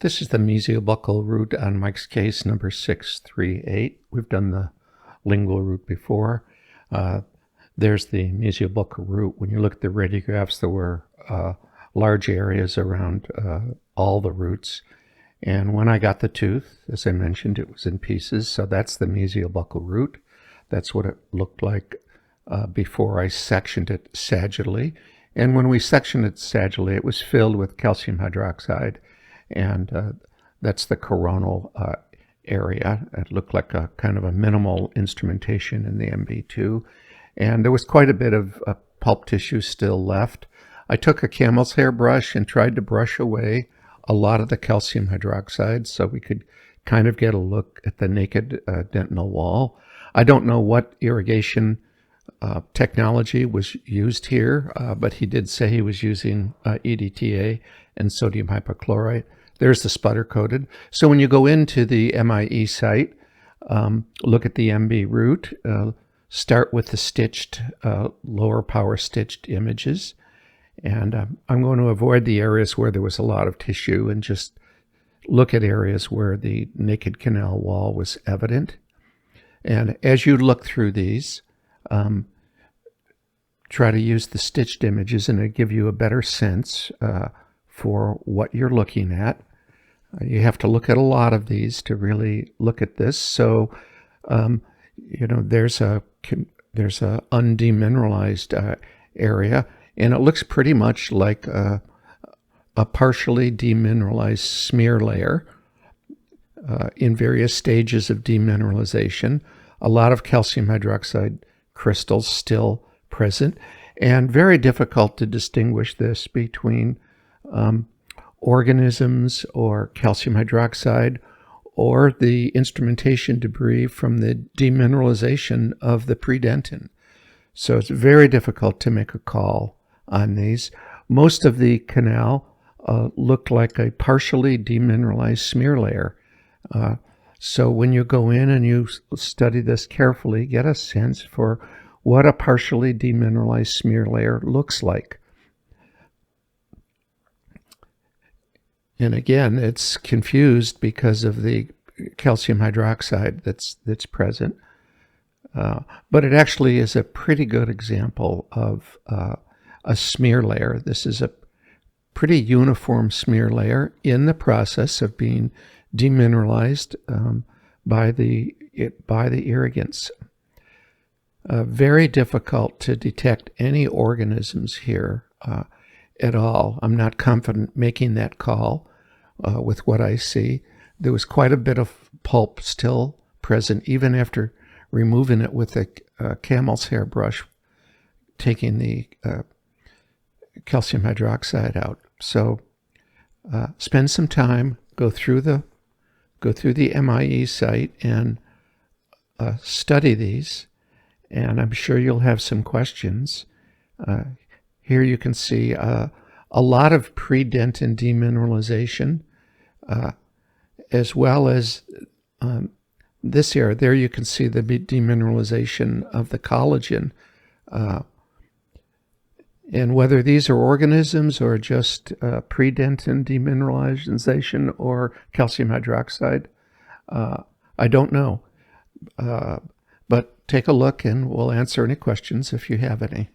This is the mesiobuccal root on Mike's case number 638. We've done the lingual root before. There's the mesiobuccal root. When you look at the radiographs, there were large areas around all the roots. And when I got the tooth, as I mentioned, it was in pieces. So that's the mesiobuccal root. That's what it looked like before I sectioned it sagittally. And when we sectioned it sagittally, it was filled with calcium hydroxide. And that's the coronal area. It looked like a kind of a minimal instrumentation in the MB2. And there was quite a bit of pulp tissue still left. I took a camel's hair brush and tried to brush away a lot of the calcium hydroxide so we could kind of get a look at the naked dentinal wall. I don't know what irrigation technology was used here, but he did say he was using EDTA and sodium hypochlorite. There's the sputter coated. So when you go into the MIE site, look at the MB root, start with the stitched, lower power stitched images. And I'm going to avoid the areas where there was a lot of tissue and just look at areas where the naked canal wall was evident. And as you look through these, try to use the stitched images and it'll give you a better sense for what you're looking at. You have to look at a lot of these to really look at this. So, there's a undemineralized area, and it looks pretty much like a partially demineralized smear layer in various stages of demineralization. A lot of calcium hydroxide crystals still present, and very difficult to distinguish this between organisms or calcium hydroxide or the instrumentation debris from the demineralization of the predentin. So it's very difficult to make a call on these. Most of the canal looked like a partially demineralized smear layer. So when you go in and you study this carefully, get a sense for what a partially demineralized smear layer looks like. And again, it's confused because of the calcium hydroxide that's present. But it actually is a pretty good example of a smear layer. This is a pretty uniform smear layer in the process of being demineralized by the irrigants. Very difficult to detect any organisms here at all. I'm not confident making that call with what I see. There was quite a bit of pulp still present, even after removing it with a camel's hair brush, taking the calcium hydroxide out. So spend some time, go through the MIE site and study these, and I'm sure you'll have some questions. Here you can see a lot of predentin demineralization, as well as this area. There you can see the demineralization of the collagen. And whether these are organisms or just predentin demineralization or calcium hydroxide, I don't know. But take a look and we'll answer any questions if you have any.